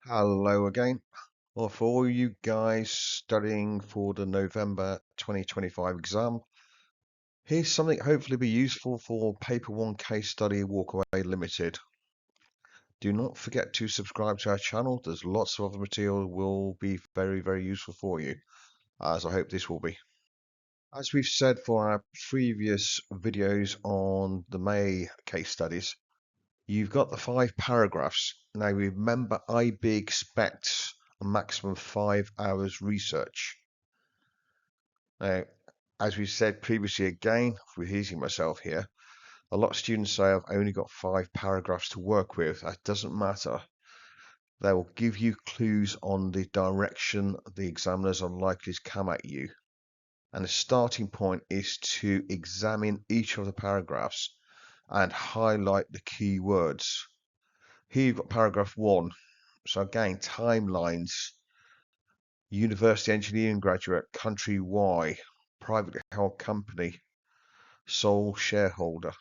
Hello again. Well, for all you guys studying for the November 2025 exam, here's something hopefully be useful for Paper 1 case study Walkway Limited. Do not forget to subscribe to our channel. There's lots of other material will be very, very useful for you, as I hope this will be. As we've said for our previous videos on the May case studies, you've got the 5 paragraphs. Now remember, IB expects a maximum of 5 hours research. Now, as we said previously, again, repeating myself here, a lot of students say I've only got 5 paragraphs to work with. That doesn't matter. They will give you clues on the direction the examiners are likely to come at you. And the starting point is to examine each of the paragraphs and highlight the key words. Here you've got paragraph 1. So again, timelines, university engineering graduate, country Y, privately held company, sole shareholder.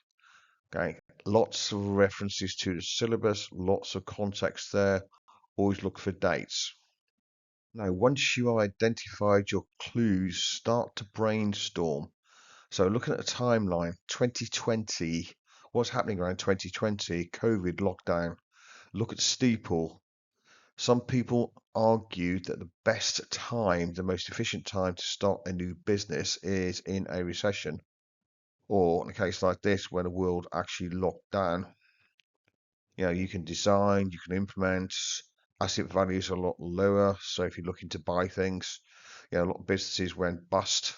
Okay, lots of references to the syllabus, lots of context there. Always look for dates. Now, once you identified your clues, start to brainstorm. So looking at the timeline, 2020, what's happening around 2020? COVID lockdown. Look at Steeple. Some people argue that the best time, the most efficient time to start a new business is in a recession, or in a case like this, when the world actually locked down. You can design, you can implement, asset values are a lot lower. So if you're looking to buy things, a lot of businesses went bust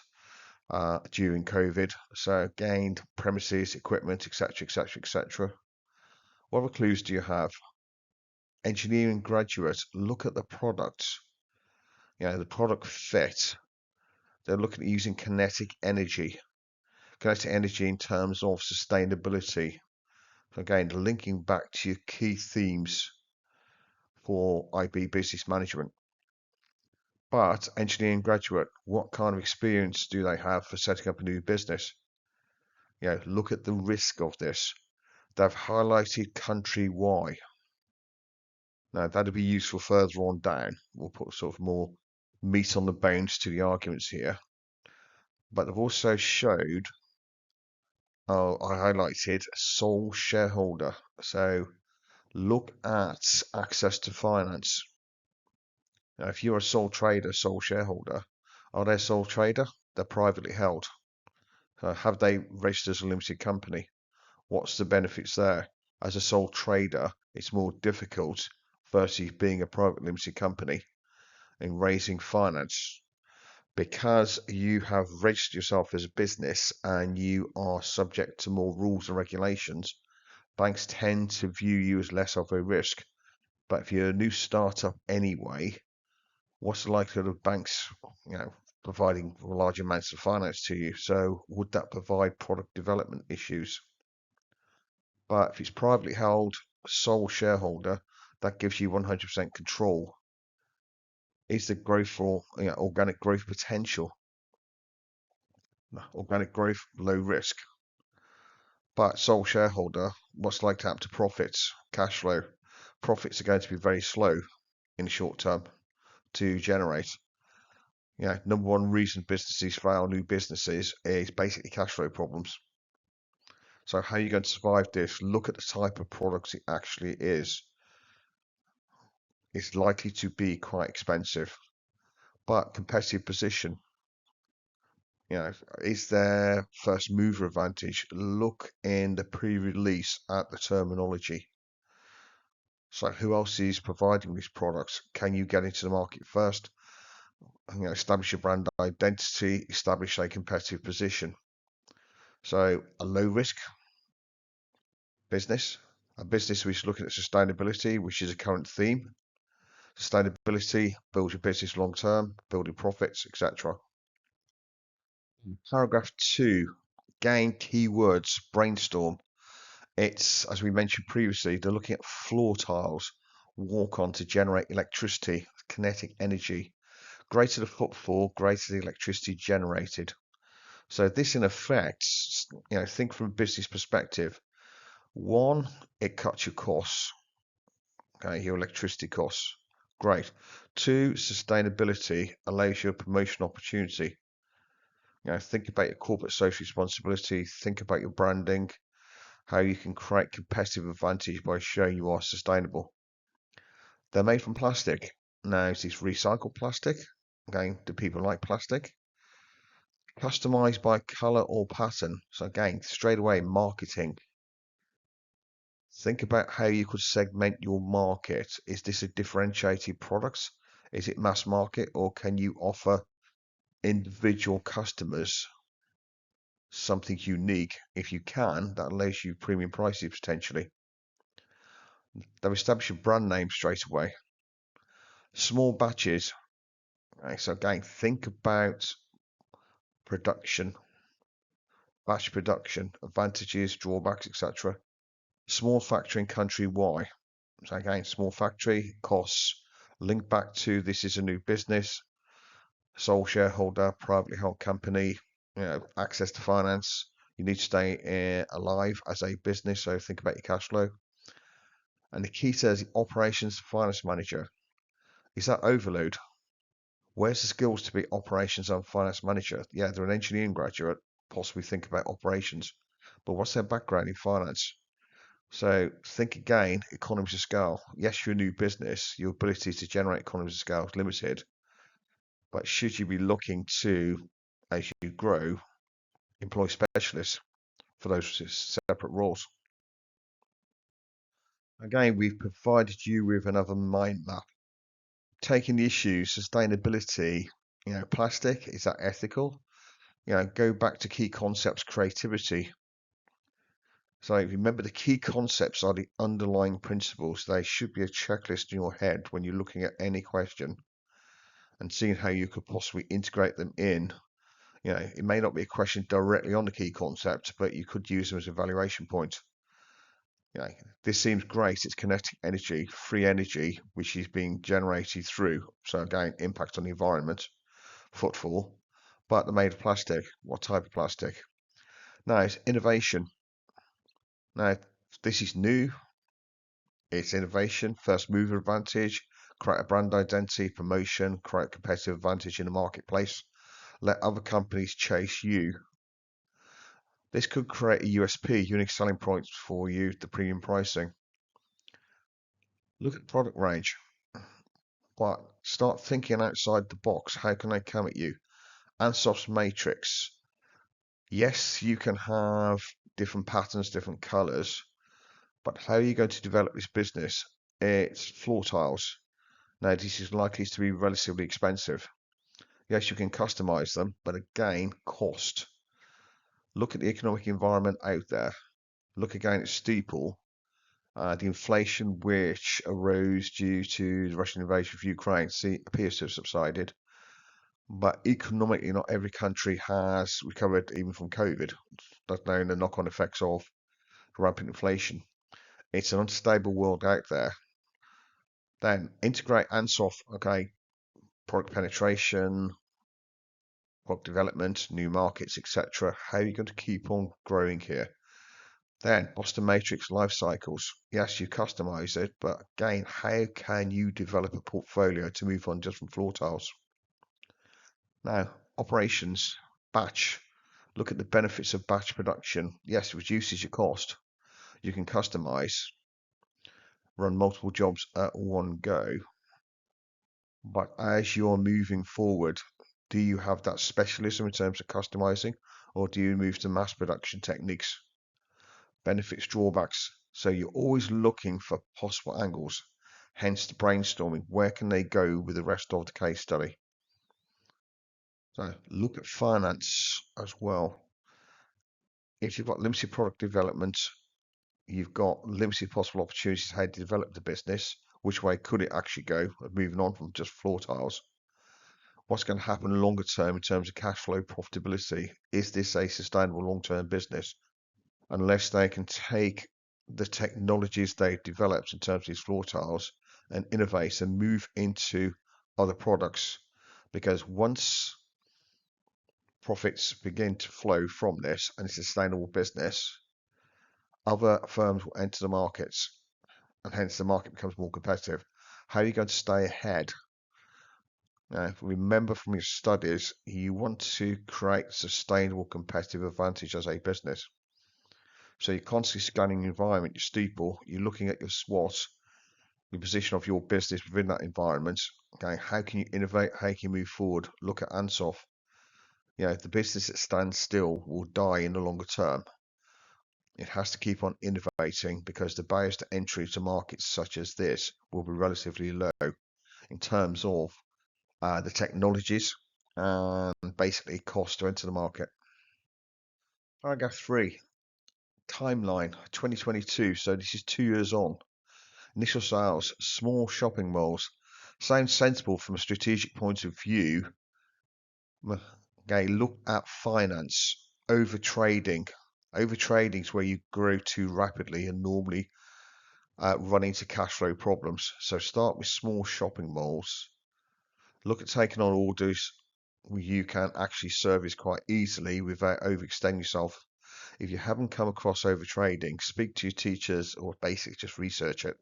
during COVID. So gained premises, equipment, etc., etc., etc. What other clues do you have? Engineering graduates, look at the product. The product fit. They're looking at using kinetic energy. Kinetic energy in terms of sustainability. Again, linking back to your key themes for IB business management. But engineering graduate, what kind of experience do they have for setting up a new business? Look at the risk of this. They've highlighted country Y. Now that'll be useful further on down. We'll put sort of more meat on the bones to the arguments here. But they've also showed, I highlighted sole shareholder. So look at access to finance. Now, if you're a sole trader, sole shareholder, are they a sole trader? They're privately held. Have they registered as a limited company? What's the benefits there? As a sole trader, it's more difficult versus being a private limited company in raising finance, because you have registered yourself as a business and you are subject to more rules and regulations. Banks tend to view you as less of a risk. But if you're a new startup anyway, what's the likelihood of banks, providing large amounts of finance to you? So would that provide product development issues? But if it's privately held, sole shareholder, that gives you 100% control. Is the growth for organic growth potential? Organic growth, low risk. But sole shareholder, what's likely to happen to profits, cash flow? Profits are going to be very slow in the short term to generate. Number one reason businesses fail, new businesses, is basically cash flow problems. So how are you going to survive this? Look at the type of products it actually is. It's likely to be quite expensive, but competitive position. Is there first mover advantage? Look in the pre-release at the terminology. So who else is providing these products? Can you get into the market first? Establish your brand identity, establish a competitive position. So a low risk business, a business which is looking at sustainability, which is a current theme. Sustainability, build your business long term, building profits, etc. Paragraph 2, gain keywords, brainstorm. It's, as we mentioned previously, they're looking at floor tiles, walk on to generate electricity, kinetic energy. Greater the footfall, greater the electricity generated. So this in effect, think from a business perspective. One, it cuts your costs, okay, your electricity costs. Great. 2, sustainability allows you a promotion opportunity. Think about your corporate social responsibility, think about your branding, how you can create competitive advantage by showing you are sustainable. They're made from plastic. Now, is this recycled plastic? Again, do people like plastic? Customized by color or pattern. So again, straight away, marketing. Think about how you could segment your market. Is this a differentiated product? Is it mass market, or can you offer individual customers something unique? If you can, that allows you premium prices potentially. They've established a brand name straight away. Small batches. Right, so again, think about production, batch production, advantages, drawbacks, etc. Small factory in country Y. So again, small factory, costs, link back to this is a new business, sole shareholder, privately held company, access to finance. You need to stay alive as a business, so think about your cash flow. And the key says operations finance manager. Is that overload? Where's the skills to be operations and finance manager? Yeah, they're an engineering graduate, possibly think about operations, but what's their background in finance? So think again, economies of scale. Yes, you're a new business, your ability to generate economies of scale is limited, but should you be looking to, as you grow, employ specialists for those separate roles? Again, we've provided you with another mind map. Taking the issues, sustainability, plastic, is that ethical? Go back to key concepts, creativity. So remember, the key concepts are the underlying principles. They should be a checklist in your head when you're looking at any question and seeing how you could possibly integrate them in. It may not be a question directly on the key concept, but you could use them as a evaluation point. This seems great. It's kinetic energy, free energy, which is being generated through. So again, impact on the environment, footfall, but they're made of plastic. What type of plastic? Now, it's innovation. Now, this is new. It's innovation, first mover advantage, create a brand identity, promotion, create a competitive advantage in the marketplace. Let other companies chase you. This could create a USP, unique selling points for you, the premium pricing. Look at the product range, but start thinking outside the box. How can they come at you? Ansoff's matrix. Yes, you can have different patterns, different colors, but how are you going to develop this business? It's floor tiles. Now, this is likely to be relatively expensive. Yes, you can customize them, but again, cost. Look at the economic environment out there. Look again at steeple. The inflation which arose due to the Russian invasion of Ukraine appears to have subsided. But economically, not every country has recovered even from COVID, let alone the knock-on effects of rampant inflation. It's an unstable world out there. Then integrate Ansoff, okay, product penetration, product development, new markets, etc. How are you going to keep on growing here? Then Boston Matrix life cycles. Yes, you customize it, but again, how can you develop a portfolio to move on just from floor tiles? Now, operations, batch. Look at the benefits of batch production. Yes, it reduces your cost. You can customize, run multiple jobs at one go. But as you're moving forward, do you have that specialism in terms of customizing, or do you move to mass production techniques? Benefits, drawbacks. So you're always looking for possible angles, hence the brainstorming. Where can they go with the rest of the case study? So look at finance as well. If you've got limited product development, you've got limited possible opportunities how to develop the business. Which way could it actually go? Moving on from just floor tiles. What's going to happen longer term in terms of cash flow profitability? Is this a sustainable long-term business? Unless they can take the technologies they've developed in terms of these floor tiles and innovate and move into other products. Because once profits begin to flow from this and it's a sustainable business, other firms will enter the markets and hence the market becomes more competitive. How are you going to stay ahead? Now, remember from your studies, you want to create sustainable competitive advantage as a business. So you're constantly scanning your environment, your steeple, you're looking at your SWOT, the position of your business within that environment. Okay, how can you innovate? How can you move forward? Look at Ansoff. The business that stands still will die in the longer term. It has to keep on innovating because the barriers to entry to markets such as this will be relatively low in terms of the technologies and basically cost to enter the market. Paragraph 3, timeline 2022. So this is 2 years on. Initial sales, small shopping malls. Sounds sensible from a strategic point of view. Okay, look at finance, over trading. Over trading is where you grow too rapidly and normally run into cash flow problems. So start with small shopping malls. Look at taking on orders you can actually service quite easily without overextending yourself. If you haven't come across over trading, speak to your teachers or basically just research it.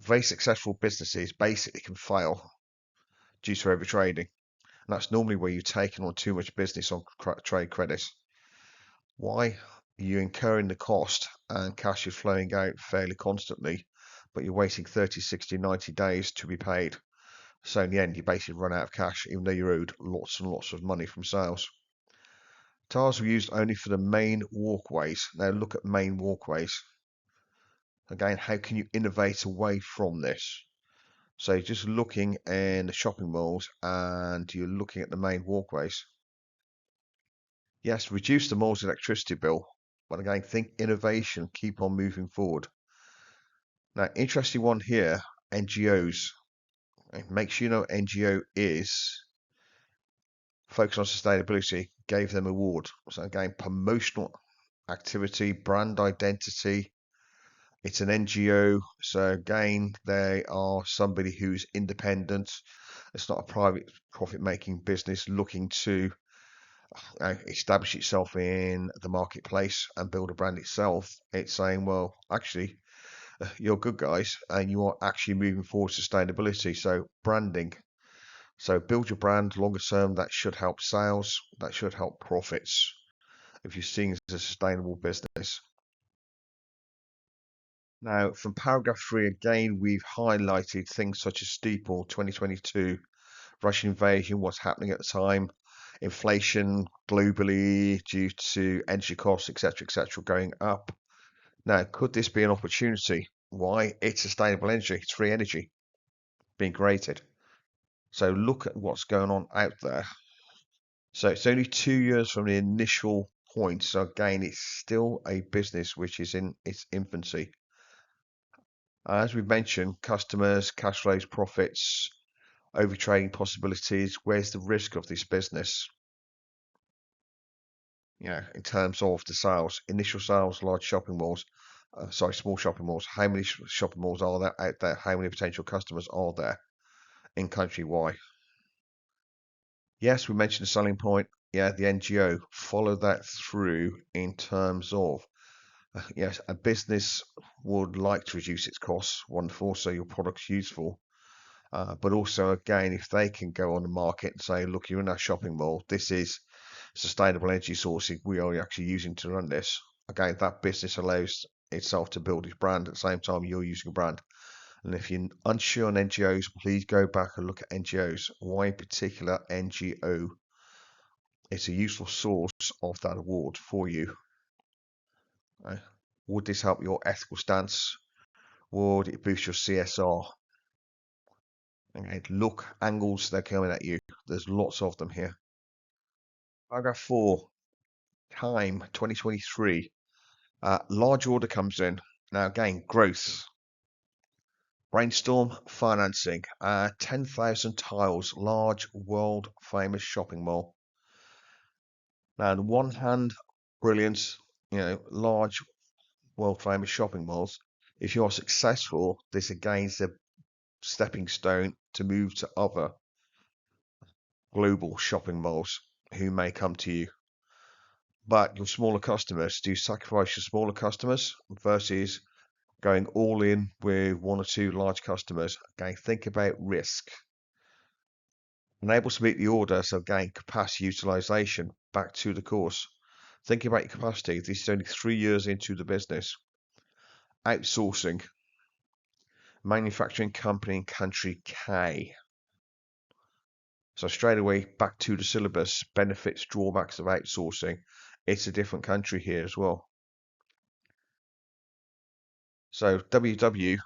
Very successful businesses basically can fail due to over trading. And that's normally where you're taking on too much business on trade credits. Why? You're incurring the cost and cash is flowing out fairly constantly, but you're waiting 30, 60, 90 days to be paid. So in the end, you basically run out of cash, even though you're owed lots and lots of money from sales. Tiles were used only for the main walkways. Now look at main walkways. Again, how can you innovate away from this? So just looking in the shopping malls and you're looking at the main walkways. Yes, reduce the mall's electricity bill. But again, think innovation, keep on moving forward. Now, interesting one here, NGOs. Make sure you know what NGO is. Focus on sustainability, gave them award. So again, promotional activity, brand identity. It's an NGO, so again, they are somebody who's independent. It's not a private profit-making business looking to establish itself in the marketplace and build a brand itself. It's saying, well, actually, you're good guys, and you are actually moving forward sustainability. So branding. So build your brand longer term. That should help sales. That should help profits if you're seeing it as a sustainable business. Now, from paragraph 3, again, we've highlighted things such as Steeple 2022, Russian invasion, what's happening at the time, inflation globally due to energy costs, etc., going up. Now, could this be an opportunity? Why? It's sustainable energy. It's free energy being created. So look at what's going on out there. So it's only 2 years from the initial point. So again, it's still a business which is in its infancy. As we mentioned, customers, cash flows, profits, overtrading possibilities. Where's the risk of this business? In terms of the sales, initial sales, large shopping malls, small shopping malls. How many shopping malls are there out there? How many potential customers are there in country? Why? Yes, we mentioned the selling point. Yeah, the NGO. Follow that through in terms of yes, a business would like to reduce its costs. Wonderful. So your product's useful. But also, again, if they can go on the market and say, look, you're in our shopping mall, this is sustainable energy sourcing we are actually using to run this. Again, that business allows itself to build its brand at the same time you're using a brand. And if you're unsure on NGOs, please go back and look at NGOs. Why particular NGO? It's a useful source of that award for you. Would this help your ethical stance? Would it boost your CSR? Okay, look, angles, they're coming at you. There's lots of them here. Paragraph 4, time 2023. Large order comes in. Now again, growth. Brainstorm financing. 10,000 tiles, large world famous shopping mall. Now on the one hand, brilliant, large world famous shopping malls. If you're successful, this again is a stepping stone to move to other global shopping malls who may come to you. But your smaller customers, do you sacrifice your smaller customers versus going all in with one or two large customers. Again, think about risk. Unable to meet the order, so again, capacity utilization, back to the course. Thinking about your capacity, this is only 3 years into the business. Outsourcing, manufacturing company in country K. So straight away, back to the syllabus, benefits, drawbacks of outsourcing. It's a different country here as well. So WW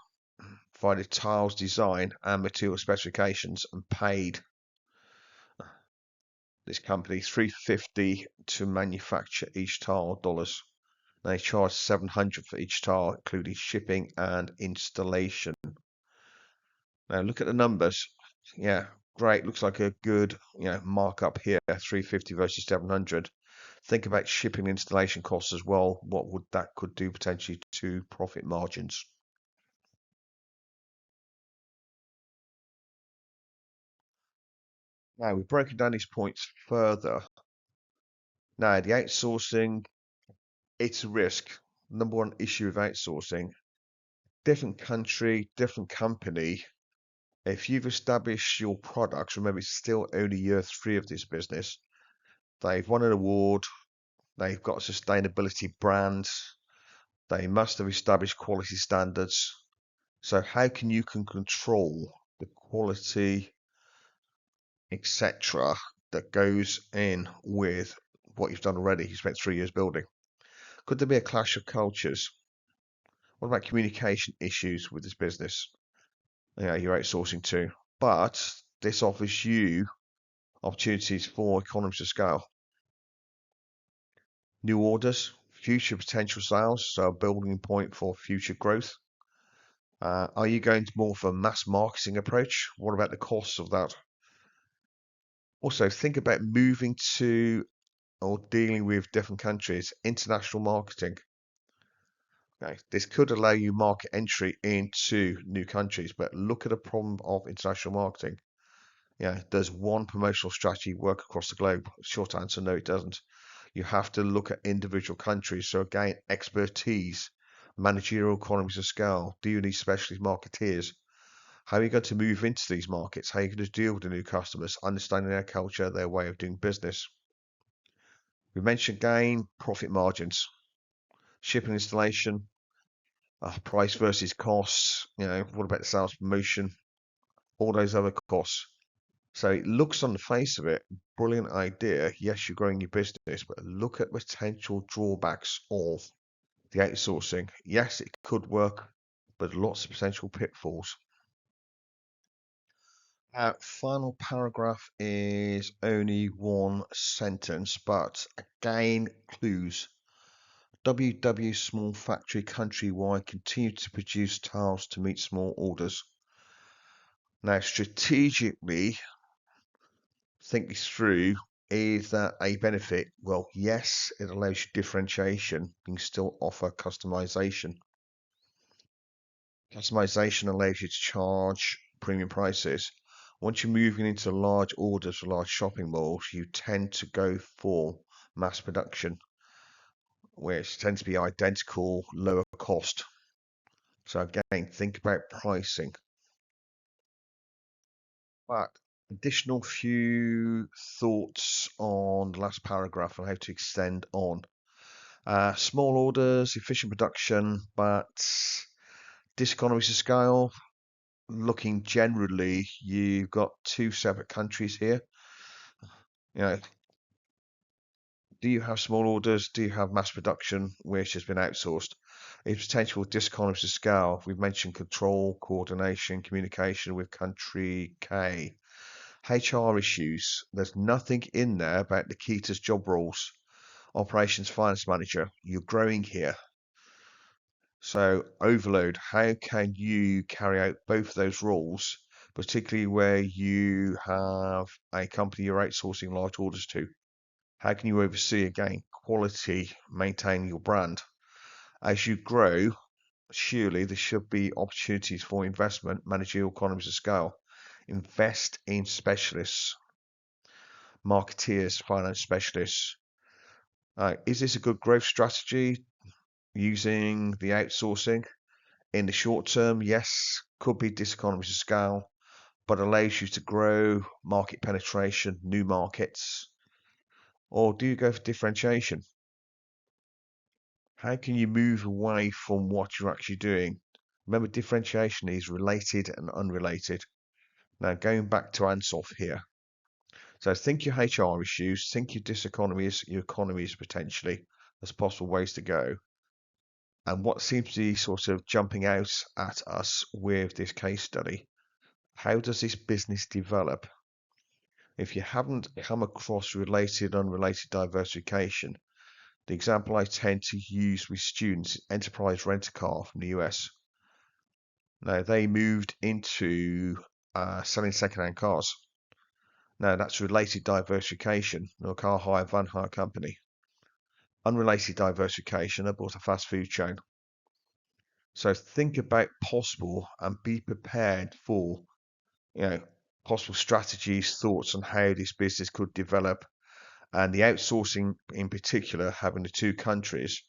provided tiles design and material specifications and paid this company $350 to manufacture each tile dollars. They charge $700 for each tile, including shipping and installation. Now look at the numbers. Yeah, great. Looks like a good, markup here. 350 versus 700. Think about shipping and installation costs as well. What would that could do potentially to profit margins? Now we've broken down these points further. Now the outsourcing, it's a risk. Number one issue with outsourcing, different country, different company. If you've established your products, remember it's still only year 3 of this business. They've won an award. They've got a sustainability brand. They must have established quality standards. So how can you control the quality, etc., that goes in with what you've done already? You spent 3 years building. Could there be a clash of cultures? What about communication issues with this business? Yeah, you're outsourcing too. But this offers you opportunities for economies of scale. New orders, future potential sales, so a building point for future growth. Are you going to more of a mass marketing approach? What about the costs of that? Also, think about moving to or dealing with different countries, international marketing. Okay, this could allow you market entry into new countries, but look at the problem of international marketing. Yeah, does one promotional strategy work across the globe? Short answer, no, it doesn't. You have to look at individual countries. So again, expertise, managerial economies of scale. Do you need specialist marketeers? How are you going to move into these markets? How are you going to deal with the new customers, understanding their culture, their way of doing business? We mentioned again profit margins, shipping installation, price versus costs. What about the sales promotion? All those other costs. So it looks on the face of it, brilliant idea. Yes, you're growing your business, but look at potential drawbacks of the outsourcing. Yes, it could work, but lots of potential pitfalls. Final paragraph is only one sentence, but again, clues. WW small factory countrywide continue to produce tiles to meet small orders. Now, strategically, think this through. Is that a benefit? Well, yes, it allows you differentiation. You can still offer customization. Customization allows you to charge premium prices. Once you're moving into large orders for large shopping malls, you tend to go for mass production, which tends to be identical, lower cost. So again, think about pricing. But additional few thoughts on the last paragraph on how to extend on. Small orders, efficient production, but diseconomies of scale. Looking generally, you've got 2 separate countries here. Do you have small orders? Do you have mass production, which has been outsourced? It's potential diseconomies of scale. We've mentioned control, coordination, communication with country K. HR issues. There's nothing in there about Nikita's job roles. Operations finance manager. You're growing here. So overload. How can you carry out both of those roles, particularly where you have a company you're outsourcing large orders to? How can you oversee, again, quality, maintain your brand? As you grow, surely there should be opportunities for investment, managerial economies of scale. Invest in specialists, marketeers, finance specialists. Is this a good growth strategy using the outsourcing? In the short term, yes, could be diseconomies of scale, but allows you to grow market penetration, new markets, or do you go for differentiation? How can you move away from what you're actually doing? Remember, differentiation is related and unrelated. Now, going back to Ansoff here. So think your HR issues, think your diseconomies, your economies potentially as possible ways to go. And what seems to be sort of jumping out at us with this case study, how does this business develop? If you haven't come across related, unrelated diversification, the example I tend to use with students is Enterprise Rent-A-Car from the US. Now, they moved into selling second-hand cars. Now, that's related diversification, a car hire, van hire company. Unrelated diversification, I bought a fast food chain. So think about possible and be prepared for, possible strategies, thoughts on how this business could develop, and the outsourcing in particular, having the two countries,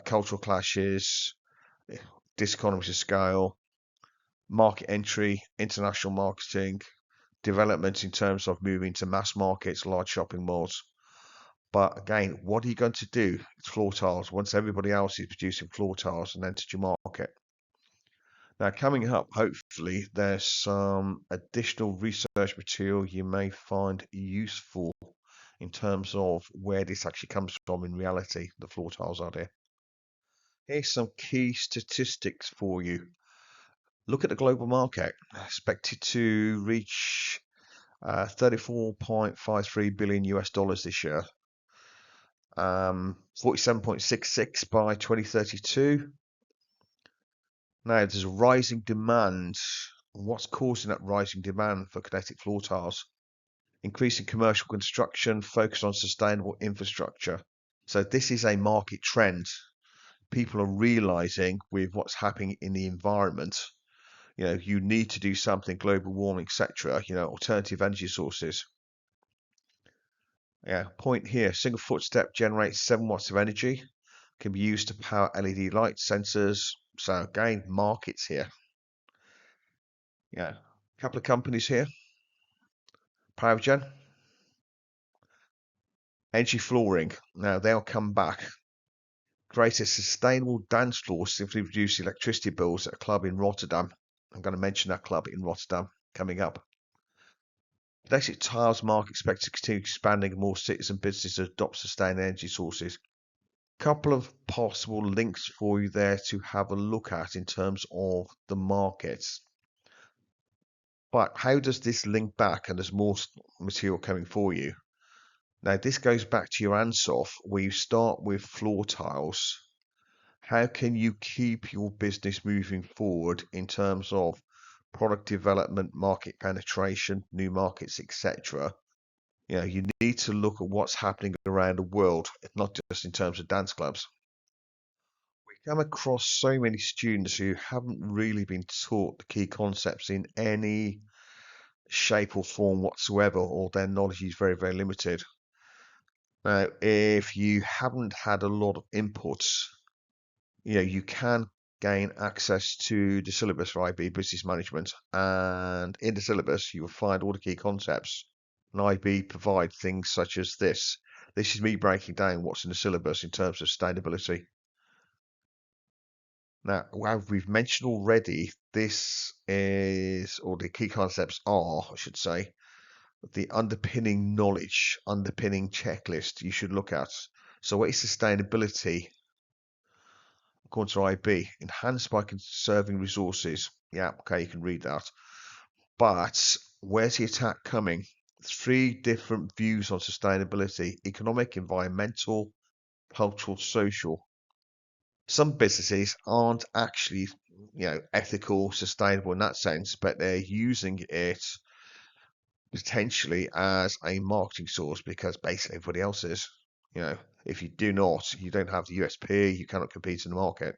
cultural clashes, diseconomies of scale, market entry, international marketing, development in terms of moving to mass markets, large shopping malls. But again, what are you going to do? It's floor tiles. Once everybody else is producing floor tiles and entered your market. Now, coming up, hopefully, there's some additional research material you may find useful in terms of where this actually comes from in reality, the floor tiles are there. Here's some key statistics for you. Look at the global market, expected to reach 34.53 billion US dollars this year. 47.66 by 2032. Now, there's a rising demand. What's causing that rising demand for kinetic floor tiles? Increasing commercial construction, focus on sustainable infrastructure. So this is a market trend. People are realizing with what's happening in the environment, you need to do something, global warming, etc., alternative energy sources. Point here, single footstep generates 7 watts of energy, can be used to power LED light sensors. So again, markets here. A couple of companies here. PowerGen, Energy Flooring. Now they'll come back. Create a sustainable dance floor, simply reduce electricity bills at a club in Rotterdam. I'm going to mention that club in Rotterdam coming up. Electric tiles market expected to continue expanding, more cities and businesses adopt sustainable energy sources. Couple of possible links for you there to have a look at in terms of the markets. But how does this link back? And there's more material coming for you. Now, this goes back to your Ansoff, where you start with floor tiles. How can you keep your business moving forward in terms of product development, market penetration, new markets, etc.? You need to look at what's happening around the world, not just in terms of dance clubs. We come across so many students who haven't really been taught the key concepts in any shape or form whatsoever, or their knowledge is very, very limited. Now, if you haven't had a lot of inputs, you can gain access to the syllabus for IB Business Management, and in the syllabus you will find all the key concepts. And IB provide things such as this. This is me breaking down what's in the syllabus in terms of sustainability. Now, as we've mentioned already, this is, or the key concepts are, I should say, the underpinning knowledge, underpinning checklist you should look at. So what is sustainability? According to IB, enhanced by conserving resources. Yeah, okay, you can read that. But where's the attack coming? 3 different views on sustainability: economic, environmental, cultural, social. Some businesses aren't actually, ethical, sustainable in that sense, but they're using it potentially as a marketing source because basically everybody else is. If you do not, you don't have the USP, you cannot compete in the market.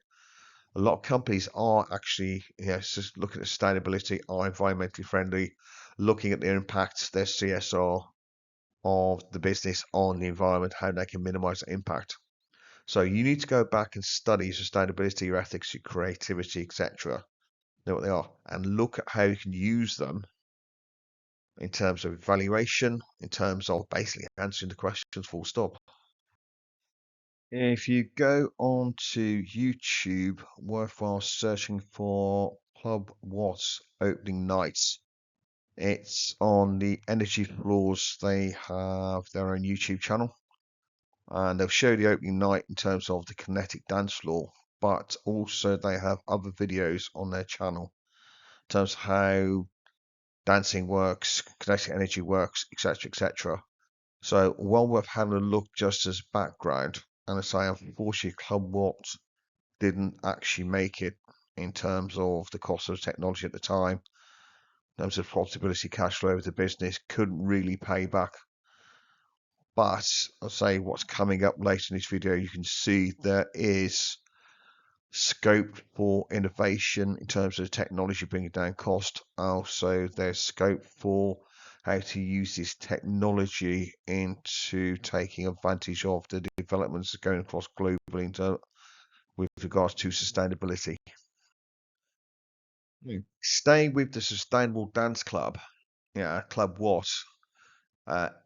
A lot of companies are actually, just looking at sustainability, are environmentally friendly, looking at their impacts, their CSR of the business on the environment, how they can minimize the impact. So you need to go back and study sustainability, your ethics, your creativity, etc. Know what they are, and look at how you can use them in terms of evaluation, in terms of basically answering the questions full stop. If you go on to YouTube, worthwhile searching for Club Watts opening nights. It's on the Energy Floors. They have their own YouTube channel, and they'll show the opening night in terms of the kinetic dance floor, but also they have other videos on their channel in terms of how dancing works, kinetic energy works, etc., etc. So well worth having a look just as background. And I say, unfortunately, Club Watt didn't actually make it in terms of the cost of technology at the time, in terms of profitability, cash flow of the business, couldn't really pay back. But I'll say what's coming up later in this video, you can see there is scope for innovation in terms of technology bringing down cost. Also, there's scope for how to use this technology into taking advantage of the developments going across globally with regards to sustainability. Staying with the Sustainable Dance Club, Club What?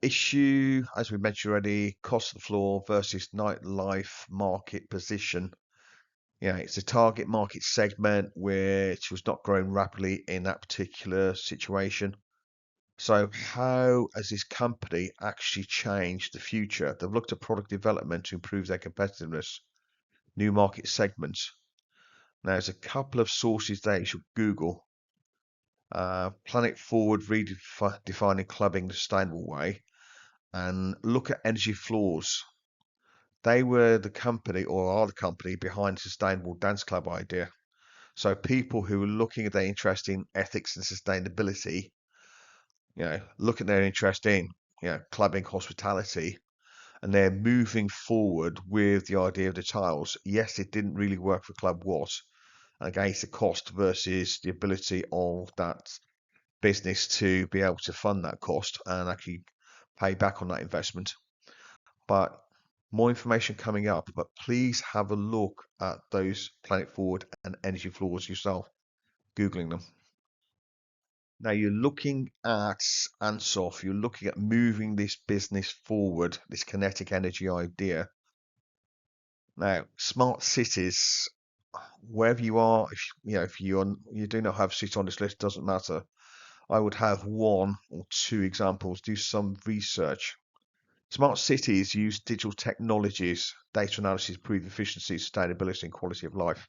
Issue, as we mentioned already, cost of the floor versus nightlife market position. It's a target market segment which was not growing rapidly in that particular situation. So how has this company actually changed the future? They've looked at product development to improve their competitiveness, new market segments. Now, there's a couple of sources there you should Google. Planet Forward redefining clubbing the sustainable way, and look at Energy Floors. They were the company, or are the company, behind the Sustainable Dance Club idea. So people who are looking at their interest in ethics and sustainability, look at their interest in, clubbing, hospitality, and they're moving forward with the idea of the tiles. Yes, it didn't really work for Club What, and again, it's the cost versus the ability of that business to be able to fund that cost and actually pay back on that investment. But more information coming up, but please have a look at those Planet Forward and Energy Floors yourself, Googling them. Now you're looking at Ansoff, you're looking at moving this business forward, this kinetic energy idea. Now, smart cities, wherever you are, if you do not have a city on this list, doesn't matter. I would have one or two examples, do some research. Smart cities use digital technologies, data analysis, improve efficiency, sustainability, and quality of life.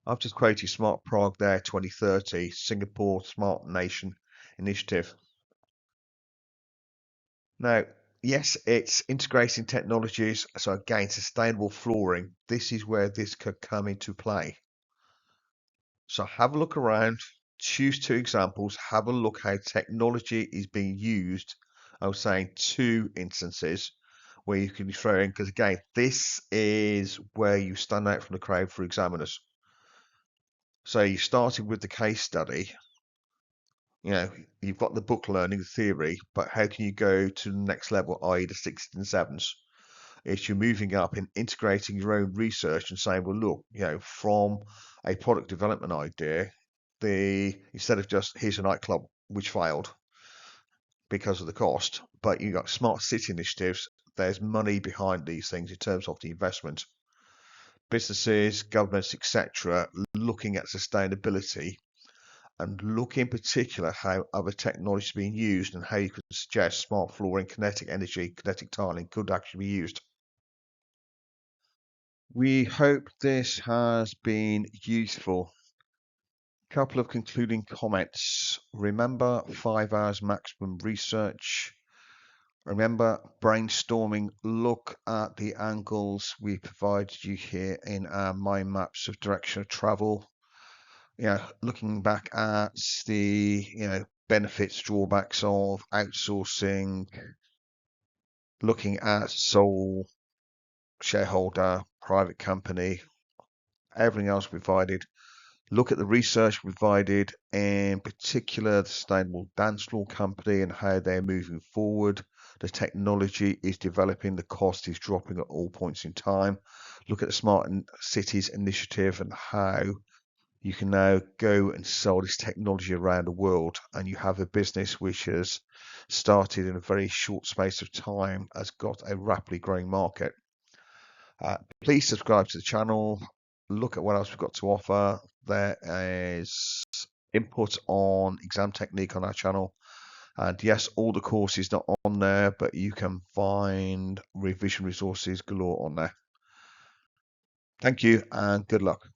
I've just quoted Smart Prague there, 2030, Singapore Smart Nation Initiative. Now, yes, it's integrating technologies. So again, sustainable flooring. This is where this could come into play. So have a look around, choose two examples, have a look how technology is being used. I was saying two instances where you can throw in, because again, this is where you stand out from the crowd for examiners. So you started with the case study, you've got the book learning, the theory, but how can you go to the next level, i.e. the sixes and sevens? It's you're moving up and integrating your own research and saying, well, look, from a product development idea, instead of just here's a nightclub which failed because of the cost, but you got smart city initiatives, there's money behind these things in terms of the investment. Businesses, governments, etc., looking at sustainability and look in particular how other technology is being used and how you could suggest smart flooring, kinetic energy, kinetic tiling could actually be used. We hope this has been useful. Couple of concluding comments. Remember 5 hours maximum research. Remember brainstorming. Look at the angles we provided you here in our mind maps of direction of travel. Looking back at the benefits, drawbacks of outsourcing, looking at sole shareholder, private company, everything else provided. Look at the research provided, in particular the Sustainable Dance Floor Company and how they're moving forward, The technology is developing, the cost is dropping at all points in time. Look at the Smart Cities initiative and how you can now go and sell this technology around the world, and you have a business which has started in a very short space of time, has got a rapidly growing market. Please subscribe to the channel, look at what else we've got to offer. There is input on exam technique on our channel, and yes, all the courses not on there, but you can find revision resources galore on there. Thank you and good luck.